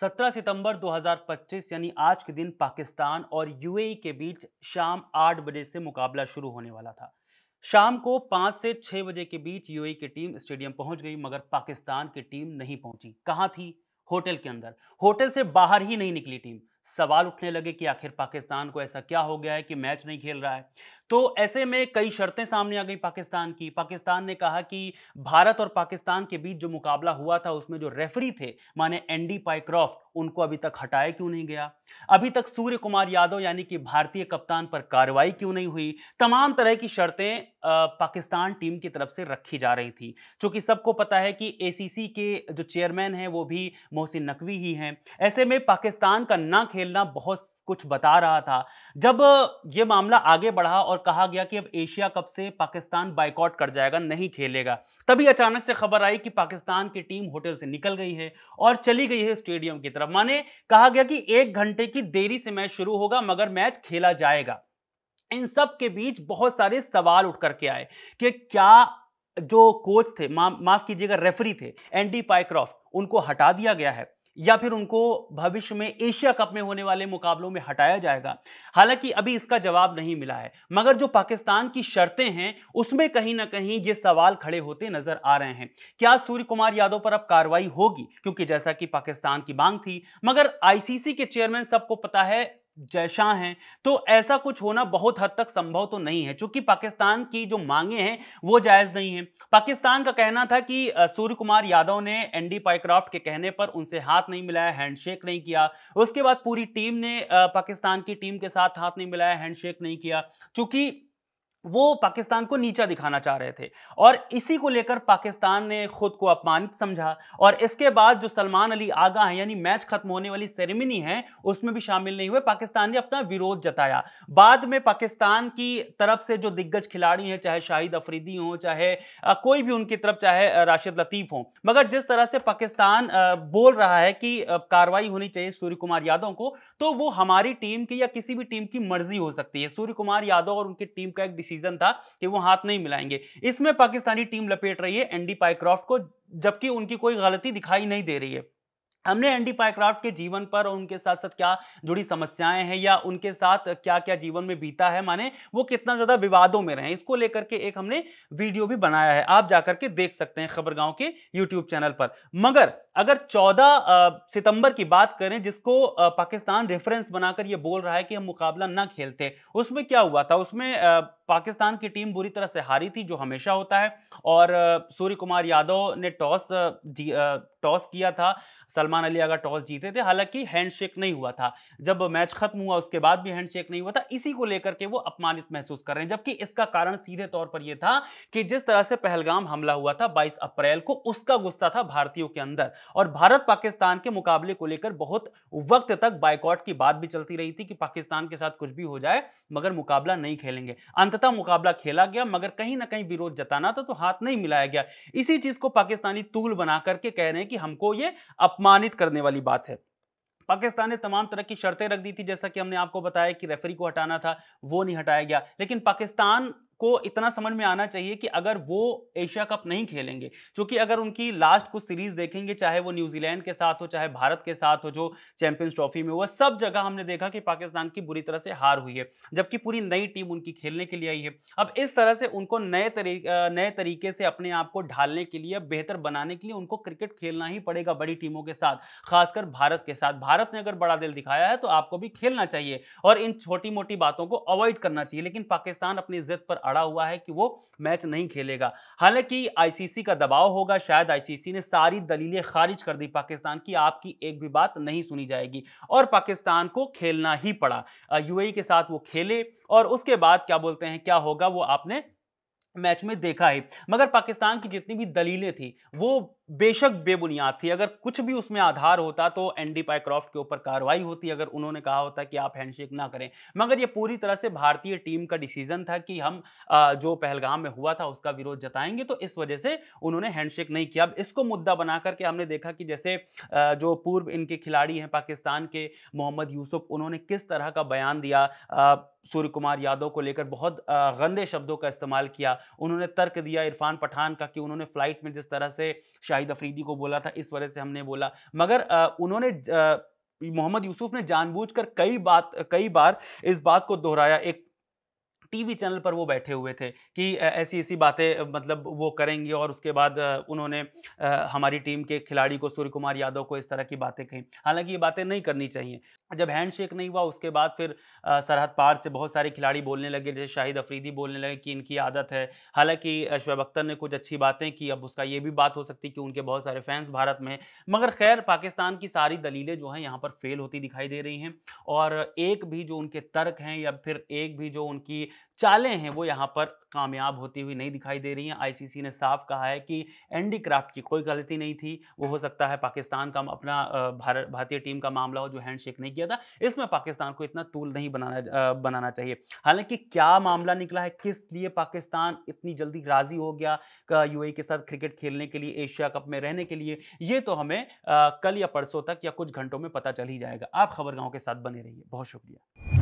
17 सितंबर 2025 यानी आज के दिन पाकिस्तान और यूएई के बीच शाम 8 बजे से मुकाबला शुरू होने वाला था। शाम को 5 से 6 बजे के बीच यूएई की टीम स्टेडियम पहुंच गई, मगर पाकिस्तान की टीम नहीं पहुंची। कहां थी? होटल के अंदर। होटल से बाहर ही नहीं निकली टीम। सवाल उठने लगे कि आखिर पाकिस्तान को ऐसा क्या हो गया है कि मैच नहीं खेल रहा है। तो ऐसे में कई शर्तें सामने आ गई पाकिस्तान की। पाकिस्तान ने कहा कि भारत और पाकिस्तान के बीच जो मुकाबला हुआ था उसमें जो रेफरी थे, माने एंडी पाइक्रॉफ्ट, उनको अभी तक हटाया क्यों नहीं गया? अभी तक सूर्य कुमार यादव यानी कि भारतीय कप्तान पर कार्रवाई क्यों नहीं हुई? तमाम तरह की शर्तें पाकिस्तान टीम की तरफ से रखी जा रही थी। चूंकि सबको पता है कि एसीसी के जो चेयरमैन हैं वो भी मोहसिन नकवी ही हैं। ऐसे में पाकिस्तान का ना खेलना बहुत कुछ बता रहा था। जब ये मामला आगे बढ़ा और कहा गया कि अब एशिया कप से पाकिस्तान बायकॉट कर जाएगा, नहीं खेलेगा, तभी अचानक से खबर आई कि पाकिस्तान की टीम होटल से निकल गई है और चली गई है स्टेडियम की तरफ। माने कहा गया कि 1 घंटे की देरी से मैच शुरू होगा मगर मैच खेला जाएगा। इन सब के बीच बहुत सारे सवाल उठ करके आए कि क्या जो कोच थे, माफ कीजिएगा, रेफरी थे, एंडी पाइक्रॉफ्ट, उनको हटा दिया गया है या फिर उनको भविष्य में एशिया कप में होने वाले मुकाबलों में हटाया जाएगा। हालांकि अभी इसका जवाब नहीं मिला है, मगर जो पाकिस्तान की शर्तें हैं उसमें कहीं ना कहीं ये सवाल खड़े होते नजर आ रहे हैं। क्या सूर्य कुमार यादव पर अब कार्रवाई होगी? क्योंकि जैसा कि पाकिस्तान की मांग थी, मगर आईसीसी के चेयरमैन, सबको पता है, जयशाह हैं। तो ऐसा कुछ होना बहुत हद तक संभव तो नहीं है, क्योंकि पाकिस्तान की जो मांगे हैं वो जायज नहीं है। पाकिस्तान का कहना था कि सूर्य कुमार यादव ने एंडी पाइक्रॉफ्ट के कहने पर उनसे हाथ नहीं मिलाया, हैंडशेक नहीं किया। उसके बाद पूरी टीम ने पाकिस्तान की टीम के साथ हाथ नहीं मिलाया, हैंडशेक नहीं किया, क्योंकि वो पाकिस्तान को नीचा दिखाना चाह रहे थे। और इसी को लेकर पाकिस्तान ने खुद को अपमानित समझा और इसके बाद जो सलमान अली आगा है, यानी मैच खत्म होने वाली सेरेमनी है, उसमें भी शामिल नहीं हुए। पाकिस्तान ने अपना विरोध जताया। बाद में पाकिस्तान की तरफ से जो दिग्गज खिलाड़ी हैं, चाहे शाहिद अफरीदी हो, चाहे कोई भी उनकी तरफ, चाहे राशिद लतीफ हो, मगर जिस तरह से पाकिस्तान बोल रहा है कि कार्रवाई होनी चाहिए सूर्य कुमार यादव को, तो वो हमारी टीम की या किसी भी टीम की मर्जी हो सकती है। सूर्य कुमार यादव और उनकी टीम का एक डिसीजन था कि वो हाथ नहीं मिलाएंगे। इसमें पाकिस्तानी टीम लपेट रही है एंडी पाइक्रॉफ्ट को, जबकि उनकी कोई गलती दिखाई नहीं दे रही है। हमने एंडी पाइक्रॉफ्ट के जीवन पर और उनके साथ साथ क्या जुड़ी समस्याएं हैं या उनके साथ क्या क्या जीवन में बीता है, माने वो कितना ज्यादा विवादों में रहे, इसको लेकर के एक हमने वीडियो भी बनाया है, आप जाकर के देख सकते हैं खबरगांव के यूट्यूब चैनल पर। मगर अगर 14 सितंबर की बात करें, जिसको पाकिस्तान रेफरेंस बनाकर ये बोल रहा है कि हम मुकाबला ना खेलते, उसमें क्या हुआ था? उसमें पाकिस्तान की टीम बुरी तरह से हारी थी, जो हमेशा होता है। और सूर्य कुमार यादव ने टॉस किया था, सलमान अली अगर टॉस जीते थे। हालांकि हैंडशेक नहीं हुआ था, जब मैच खत्म हुआ उसके बाद भी हैंडशेक नहीं हुआ था। इसी को लेकर के वो अपमानित महसूस कर रहे हैं, जबकि इसका कारण सीधे तौर पर यह था कि जिस तरह से पहलगाम हमला हुआ था 22 अप्रैल को, उसका गुस्सा था भारतीयों के अंदर। और भारत पाकिस्तान के मुकाबले को लेकर बहुत वक्त तक बायकॉट की बात भी चलती रही थी कि पाकिस्तान के साथ कुछ भी हो जाए मगर मुकाबला नहीं खेलेंगे। अंततः मुकाबला खेला गया, मगर कहीं ना कहीं विरोध जताना था तो हाथ नहीं मिलाया गया। इसी चीज को पाकिस्तानी तूल बना करके कह रहे हैं कि हमको ये अपमानित करने वाली बात है। पाकिस्तान ने तमाम तरह की शर्तें रख दी थी, जैसा कि हमने आपको बताया कि रेफरी को हटाना था, वो नहीं हटाया गया। लेकिन पाकिस्तान को इतना समझ में आना चाहिए कि अगर वो एशिया कप नहीं खेलेंगे, क्योंकि अगर उनकी लास्ट कुछ सीरीज देखेंगे, चाहे वो न्यूजीलैंड के साथ हो, चाहे भारत के साथ हो, जो चैंपियंस ट्रॉफी में हुआ, सब जगह हमने देखा कि पाकिस्तान की बुरी तरह से हार हुई है, जबकि पूरी नई टीम उनकी खेलने के लिए आई है। अब इस तरह से उनको नए तरीके से अपने आप को ढालने के लिए, बेहतर बनाने के लिए उनको क्रिकेट खेलना ही पड़ेगा बड़ी टीमों के साथ, खासकर भारत के साथ। भारत ने अगर बड़ा दिल दिखाया है तो आपको भी खेलना चाहिए और इन छोटी मोटी बातों को अवॉइड करना चाहिए। लेकिन पाकिस्तान अपनी जिद पर अड़ा हुआ है कि वो मैच नहीं खेलेगा। हालांकि आईसीसी का दबाव होगा, शायद आईसीसी ने सारी दलीलें खारिज कर दी पाकिस्तान की, आपकी एक भी बात नहीं सुनी जाएगी और पाकिस्तान को खेलना ही पड़ा। यूएई के साथ वो खेले और उसके बाद क्या बोलते हैं, क्या होगा वो आपने मैच में देखा ही। मगर पाकिस्तान की जितनी भी दलीलें थी वो बेशक बेबुनियाद थी। अगर कुछ भी उसमें आधार होता तो एंडी पाइक्रॉफ्ट के ऊपर कार्रवाई होती, अगर उन्होंने कहा होता कि आप हैंडशेक ना करें। मगर ये पूरी तरह से भारतीय टीम का डिसीजन था कि हम जो पहलगाम में हुआ था उसका विरोध जताएंगे, तो इस वजह से उन्होंने हैंडशेक नहीं किया। अब इसको मुद्दा बना करके हमने देखा कि जैसे जो पूर्व इनके खिलाड़ी हैं पाकिस्तान के, मोहम्मद यूसुफ, उन्होंने किस तरह का बयान दिया सूर्य कुमार यादव को लेकर, बहुत गंदे शब्दों का इस्तेमाल किया। उन्होंने तर्क दिया इरफान पठान का कि उन्होंने फ्लाइट में जिस तरह से शाहिद शाहिद अफरीदी को बोला था, इस वजह से हमने बोला। मगर उन्होंने मोहम्मद यूसुफ ने जानबूझकर कई बार इस बात को दोहराया। एक टीवी चैनल पर वो बैठे हुए थे कि ऐसी-ऐसी बातें मतलब वो करेंगे, और उसके बाद उन्होंने हमारी टीम के खिलाड़ी को, सूर्य कुमार यादव को, इस तरह की बातें कहीं। हालाँकि ये बातें नहीं करनी चाहिए। जब हैंडशेक नहीं हुआ उसके बाद फिर सरहद पार से बहुत सारे खिलाड़ी बोलने लगे, जैसे शाहिद अफरीदी बोलने लगे कि इनकी आदत है। हालाँकि शोएब अख्तर ने कुछ अच्छी बातें की, अब उसका ये भी बात हो सकती है कि उनके बहुत सारे फैन्स भारत में हैं। मगर ख़ैर, पाकिस्तान की सारी दलीलें जो हैं यहाँ पर फ़ेल होती दिखाई दे रही हैं, और एक भी जो उनके तर्क हैं या फिर एक भी जो उनकी चालें हैं वो यहाँ पर कामयाब होती हुई नहीं दिखाई दे रही हैं। आईसीसी ने साफ कहा है कि एंडी क्राफ्ट की कोई गलती नहीं थी। वो हो सकता है पाकिस्तान का अपना भारतीय टीम का मामला हो जो हैंडशेक नहीं किया था। इसमें पाकिस्तान को इतना तूल नहीं बनाना चाहिए। हालाँकि क्या मामला निकला है, किस लिए पाकिस्तान इतनी जल्दी राज़ी हो गया यूएई के साथ क्रिकेट खेलने के लिए, एशिया कप में रहने के लिए, ये तो हमें कल या परसों तक या कुछ घंटों में पता चल ही जाएगा। आप खबरगाँव के साथ बने रहिए। बहुत शुक्रिया।